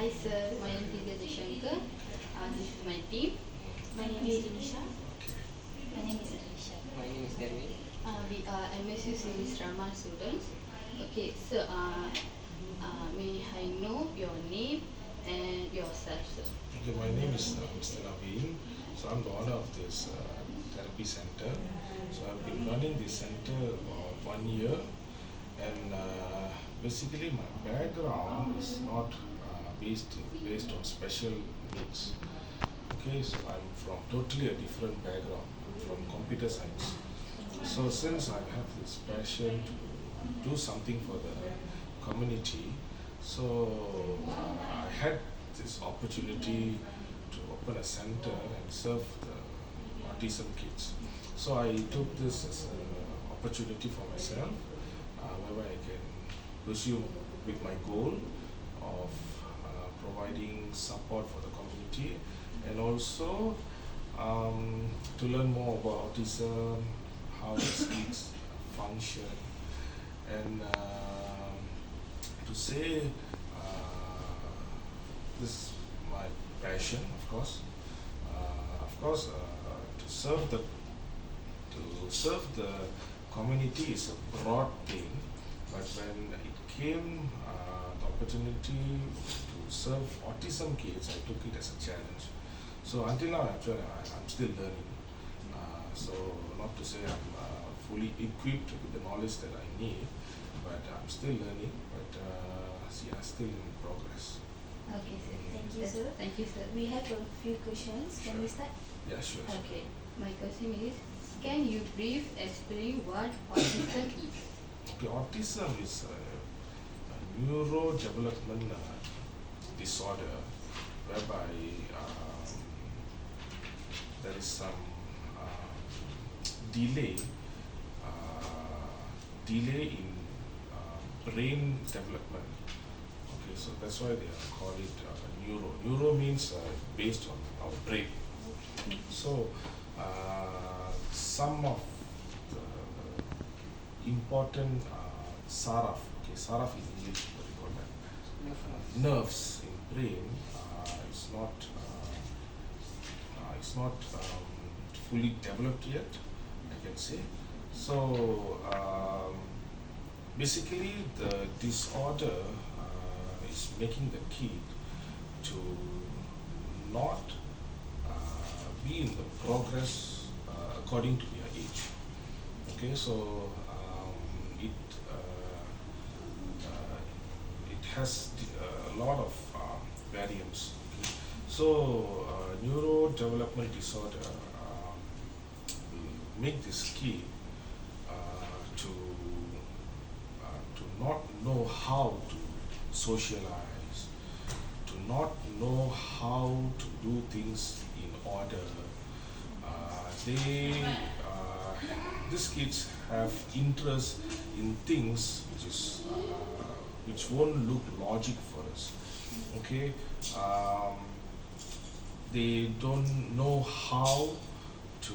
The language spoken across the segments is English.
Hi sir, my name is Dishankar. This is my team. My name is Dinisha. My name is Alicia. My name is Derwin. We are MSU Series Rama students. Okay, so may I know your name and yourself, sir? Okay, my name is Mr. Naveen. So I'm the owner of this therapy center. So I've been running this center for 1 year, and basically my background is not based on special needs. Okay, so I'm from totally a different background. I'm from computer science. So since I have this passion to do something for the community, so I had this opportunity to open a center and serve the autism kids. So I took this as an opportunity for myself, whereby I can pursue with my goal of providing support for the community, and also to learn more about autism, how these kids function, and to say this is my passion, of course. To serve the community is a broad thing, but when it came the opportunity to serve autism kids, I took it as a challenge. So until now, actually, I'm still learning. So not to say I'm fully equipped with the knowledge that I need, but I'm still learning. But yeah, still in progress. Okay, sir. Thank you, sir. Thank you, sir. We have a few questions. Can we start? Yeah, sure. Okay, my question is, can you brief explain what autism is? Okay, autism is a neurodevelopment disorder whereby there is some delay in brain development. Okay, so that's why they call it neuro. Neuro means based on our brain. So some of the important saraf, okay, saraf in English, what do you call that? Nerves in brain is not fully developed yet, I can say. So basically, the disorder is making the kid to not be in the progress according to their age. Okay, so it has a lot of variants. Okay? So neurodevelopmental disorder will make this kid to not know how to socialize, to not know how to do things in order. These kids have interest in things which won't look logic for us. Okay, they don't know how to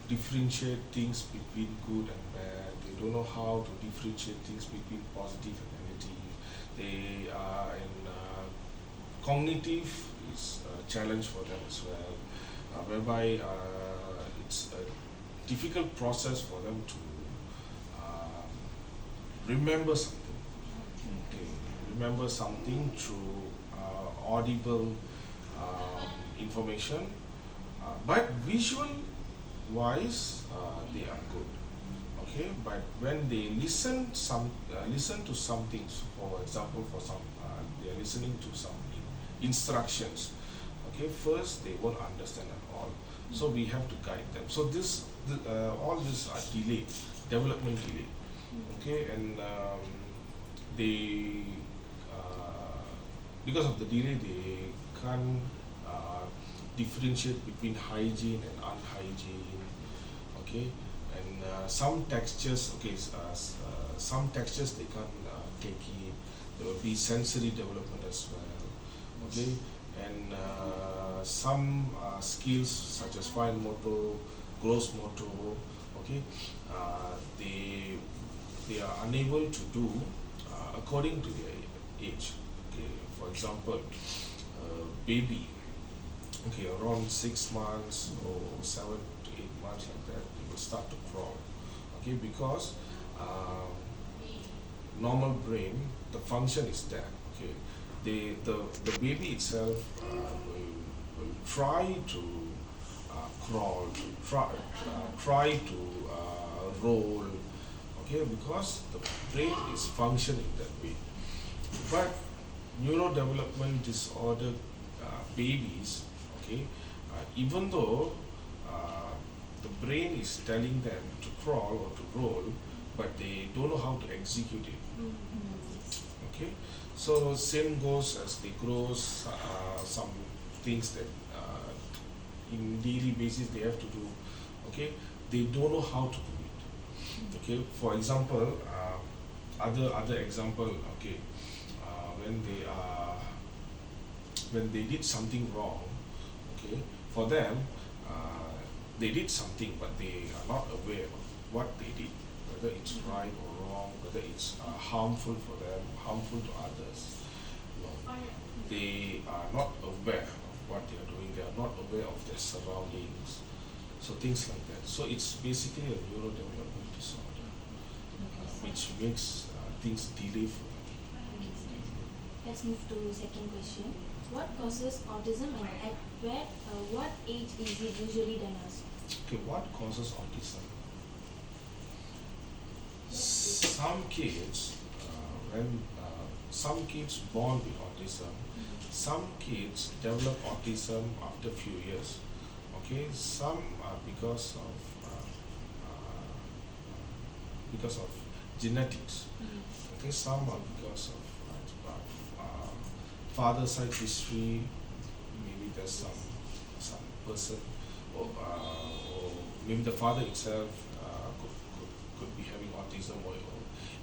differentiate things between good and bad. They don't know how to differentiate things between positive and negative. They are in cognitive is a challenge for them as well, whereby it's a difficult process for them to remember something. Okay, remember something through audible information, but visual wise they are good. Okay, but when they listen to something, for example, they are listening to some instructions. Okay, first they won't understand at all. So we have to guide them. So all these are delayed, development delay. Okay, and they because of the delay they can't differentiate between hygiene and unhygiene. Okay, and some textures, okay, some textures they can't take it. There will be sensory development as well. Okay, and some skills such as fine motor, gross motor, okay, they are unable to do according to their age. Okay, for example, baby, okay, around 6 months or 7 to 8 months like that, they will start to crawl. Okay, because normal brain, the function is there. Okay, the baby itself will try to crawl, try to roll. Okay, because the brain is functioning that way. But neurodevelopment disorder babies, okay, even though the brain is telling them to crawl or to roll, but they don't know how to execute it. Okay, so same goes as they grow. Some things that in daily basis they have to do. Okay, they don't know how to do it. Okay, for example, other example. Okay, when they did something wrong. Okay, for them, they did something, but they are not aware of what they did, whether it's right or wrong, whether it's harmful for them, harmful to others. No, they are not aware of what they are doing. They are not aware of their surroundings. So things like that. So it's basically a neurodevelopmental disorder, which makes things delay for them. Let's move to second question. What causes autism and at what age is it usually diagnosed? Okay, what causes autism? Some kids, some kids born with autism, some kids develop autism after few years. Okay, some are because of genetics. Okay, some are because of father side history. Maybe there's some person, or maybe the father itself could be having autism or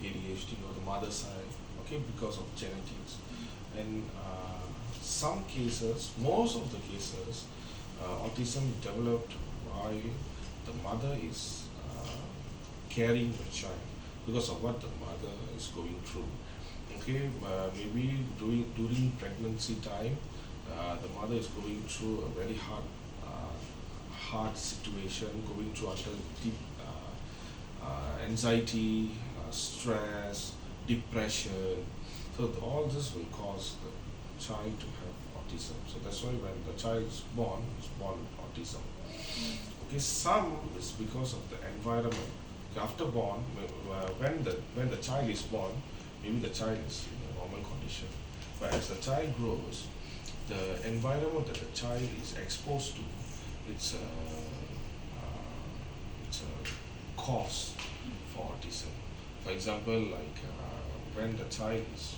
ADHD, or the mother side. Okay, because of genetics. And some cases, most of the cases, autism developed while the mother is carrying the child, because of what the mother is going through. Okay, maybe during pregnancy time, the mother is going through a very hard situation, going through utter deep anxiety, stress, depression. So all this will cause the child to have autism. So that's why when the child is born with autism. Okay, some is because of the environment. After born, when the child is born, maybe the child is in a normal condition. But as the child grows, the environment that the child is exposed to, it's a cause for autism. For example, like when the child is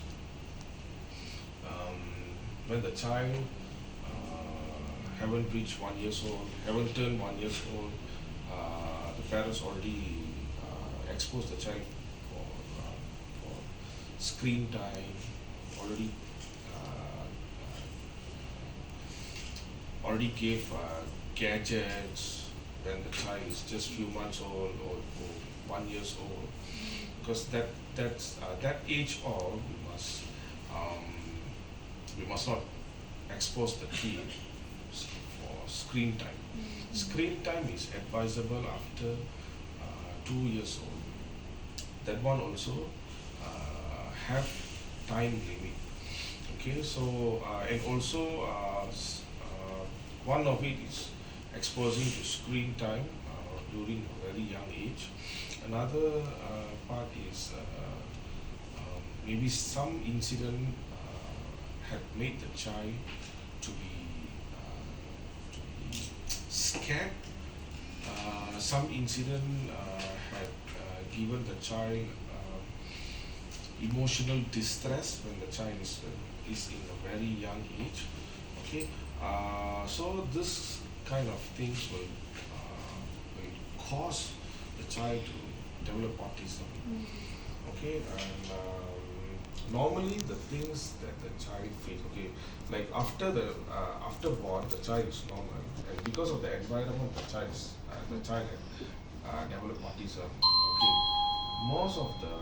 haven't reached 1 year old, haven't turned 1 year old, the parents already expose the child for screen time, already gave gadgets when the child is just few months old or 1 year old, because that age all we must not expose the kid for screen time. Screen time is advisable after 2 years old. That one also have time limit. Okay, so and also one of it is exposing to screen time during a very young age. Another part is maybe some incident had made the child to be scared. Some incident had given the child emotional distress when the child is in a very young age. Okay, so this kind of things will cause the child to develop autism. Okay, and normally the things that the child faces, okay, like after born, the child is normal, and because of the environment, the child had developed autism. Okay, most of the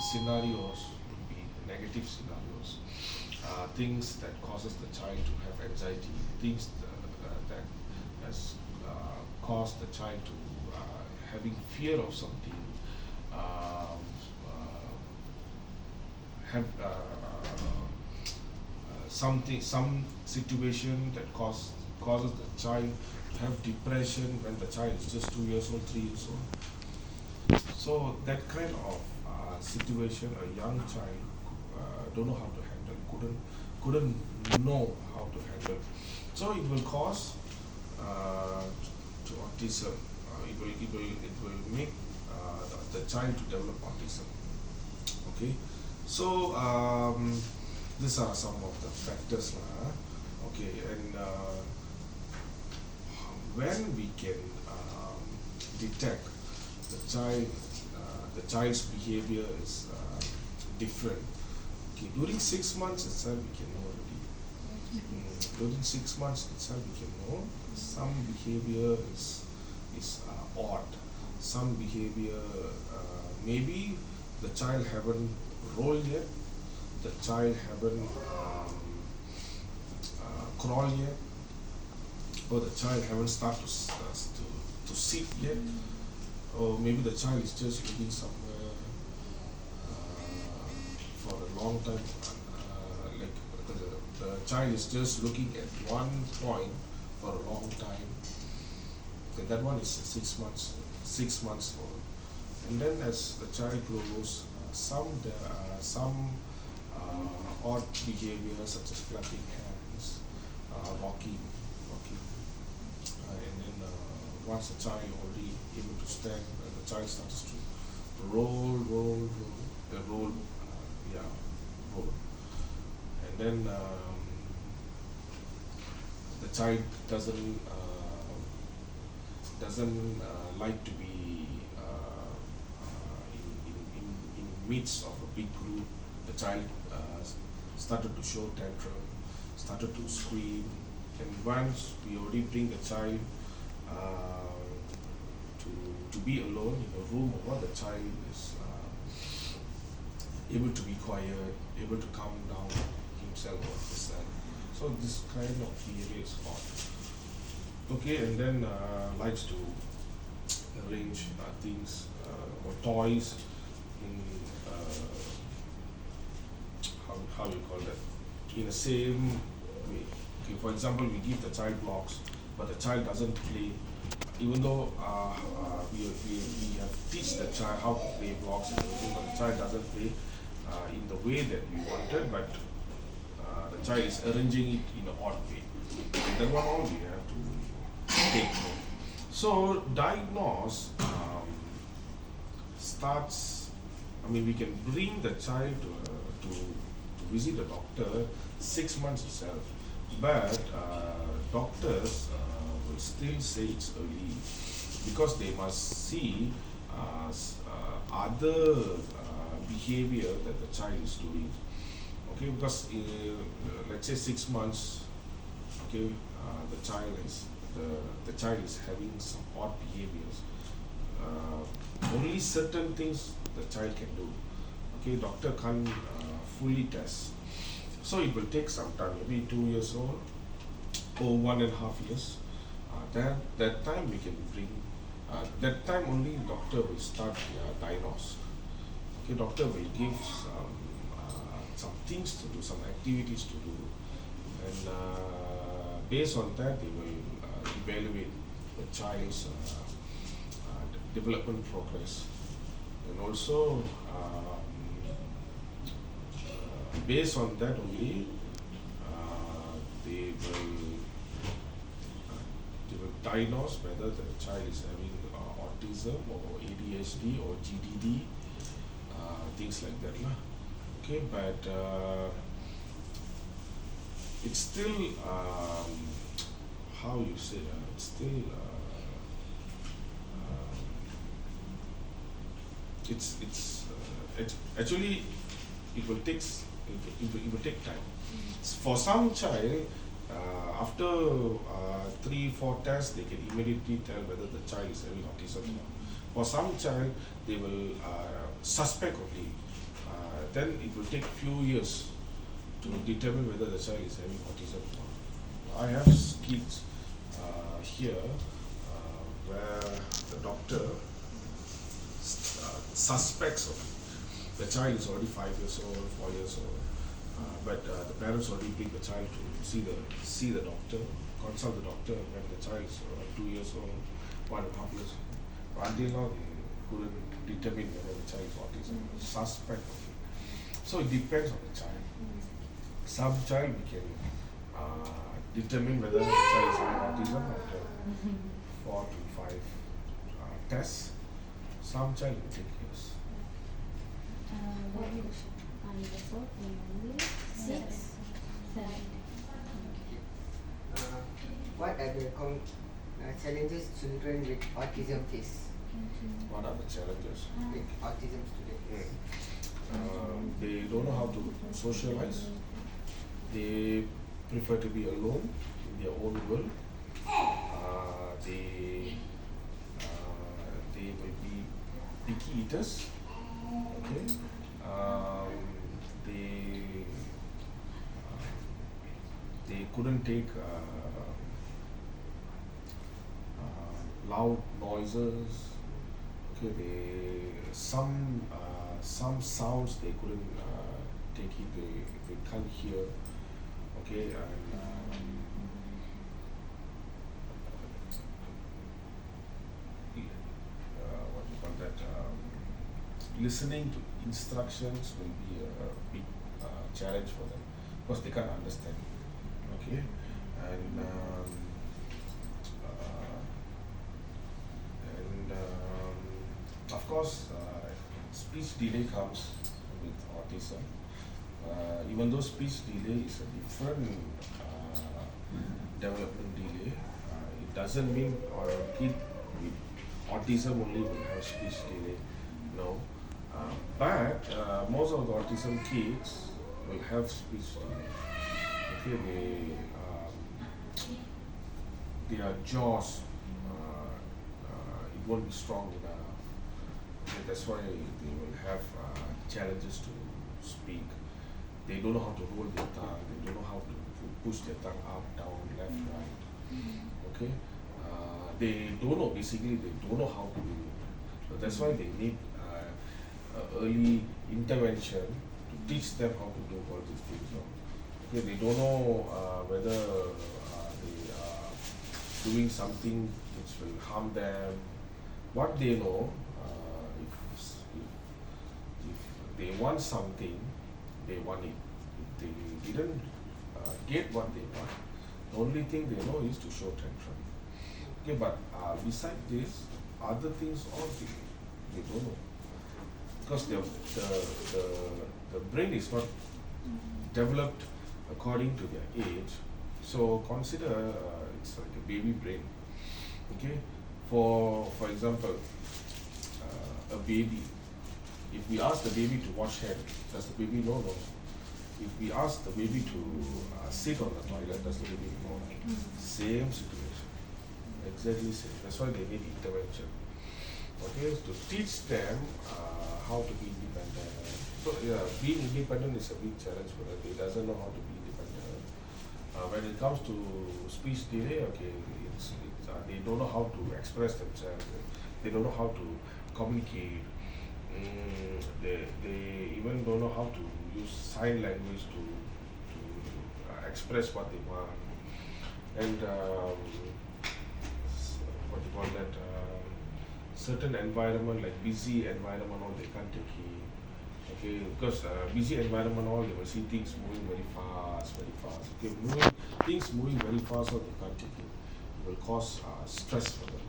scenarios will be negative scenarios. things that causes the child to have anxiety, things that has caused the child to having fear of something, have some situation that causes the child to have depression when the child is just 2 years old, 3 years old. So that kind of situation, a young child don't know how to handle, couldn't know how to handle. So it will cause to autism. It will make the child to develop autism. Okay, so these are some of the factors, okay, and when we can detect the child's behavior is different. Okay, during 6 months itself we can know already. During 6 months itself we can know some behavior is odd. Some behavior maybe the child haven't rolled yet, the child haven't crawl yet, or the child haven't started to sit yet, or maybe the child is just looking somewhere for a long time, like the child is just looking at one point for a long time. Okay, that one is 6 months, 6 months old. And then as the child grows, there are some odd behavior such as flapping hands, walking, and then once the child already able to stand, the child starts to roll, roll, and then the child doesn't like to be in midst of a big group. The child started to show tantrum, started to scream, and once we already bring the child to be alone in a room, or the child is able to be quiet, able to calm down himself or herself. So this kind of behavior is odd. Okay, and then likes to arrange things or toys in how you call that, in the same way. Okay, for example, we give the child blocks, but the child doesn't play. Even though we have teach the child how to play blocks and everything, but the child doesn't play in the way that we wanted, but the child is arranging it in an odd way. And then what all we have to take note. So diagnose starts. I mean, we can bring the child to visit the doctor 6 months itself, but doctors will still say it's early because they must see other behavior that the child is doing. Okay, because let's say 6 months, okay, the child is having some odd behaviors. Only certain things the child can do. Okay, doctor can't fully test. So it will take some time, maybe 2 years old or 1.5 years. That time we can bring. That time only doctor will start diagnose. Okay, doctor will give some things to do, some activities to do, and based on that they will evaluate the child's development progress, and also based on that only they will diagnose whether the child is having autism or ADHD or GDD, things like that lah. Okay, but it's still how you say it's still it's actually it will take time. For some child, after 3-4 tests, they can immediately tell whether the child is having autism or not. For some child, they will suspect only. Then it will take few years to determine whether the child is having autism or not. I have kids here where the doctor suspects of it. The child is already 5 years old, 4 years old, but the parents already bring the child to see the doctor, consult the doctor when the child is 2 years old, 1.5 years old. Until now, they couldn't determine whether the child is autism, suspect of it. So it depends on the child. Some child we can determine whether the child is having autism after 4 to 5 tests. Some child will take years. One question. Number 4, number 6, 7. What are the challenges children with autism face? What are the challenges? With autism students? They don't know how to socialize. They prefer to be alone in their own world. They will be picky eaters. Okay. They couldn't take loud noises. Okay. Some sounds they couldn't take it. They can't hear. Okay. And what do you call that? Listening to instructions will be a big challenge for them because they can't understand. Okay. And of course, speech delay comes with autism. Even though speech delay is a different development delay, it doesn't mean a kid with autism only will have speech delay. No. But most of the autism kids will have speech delay. Okay, their jaws it won't be strong enough. Okay, that's why they will have challenges to speak. They don't know how to hold their tongue. They don't know how to push their tongue up, down, left, right. Okay, they don't know. Basically, they don't know how to do it. So that's why they need early intervention to teach them how to do all these things. Okay, they don't know whether they are doing something which will harm them. What they know, if they want something, they want it. If they didn't get what they want, the only thing they know is to show tantrum. Okay, but besides this, other things all they don't know. Because the brain is not developed according to their age. So consider it's like a baby brain. Okay, for example, a baby. If we ask the baby to wash hand, does the baby know? No. If we ask the baby to sit on the toilet, does the baby know? Same situation. Exactly same. That's why they need intervention. Okay, to teach them how to be independent. So yeah, being independent is a big challenge for them. They doesn't know how to be independent. When it comes to speech delay, okay, they don't know how to express themselves. They don't know how to communicate. They even don't know how to use sign language to express what they want. And what do you call that? Certain environment like busy environment, all they can't take it. Okay, because busy environment, all they will see things moving very fast. Okay, things moving very fast, all they can't take it. It will cause stress for them.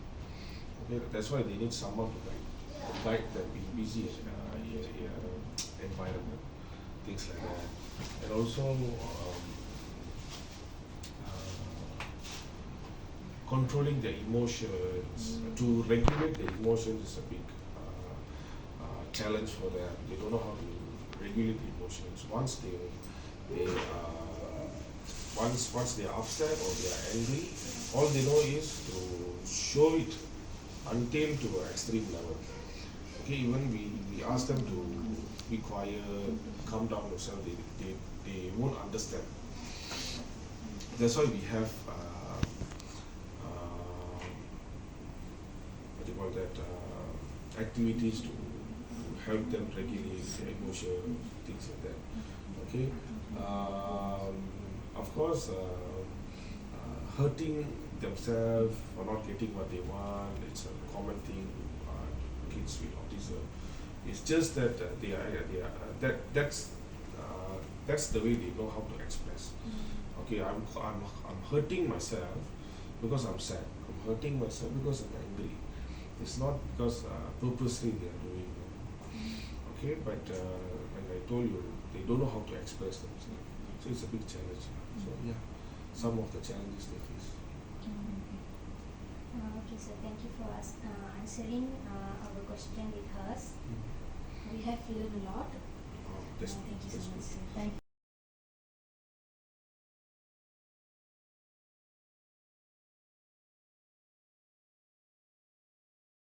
Okay, that's why they need someone to guide them in busy environment, things like that. And also controlling their emotions, to regulate their emotions is a big challenge for them. They don't know how to regulate the emotions. Once they are upset or they are angry, all they know is to show it until to an extreme level. Okay, even we ask them to be quiet, calm down yourself, they won't understand. That's why we have what do you call that, activities to help them regulate their emotion, things like that. Okay. Of course, hurting themselves for not getting what they want, it's a common thing. Kids with autism. It's just that that's the way they know how to express. Okay, I'm hurting myself because I'm sad. I'm hurting myself because I'm angry. It's not because purposely they are doing it. Okay, but like I told you, they don't know how to express themselves. So it's a big challenge. So yeah, some of the challenges they face. Okay, so thank you for answering our question with us. We have learned a lot. That's Thank you so that's much, good. sir. Thank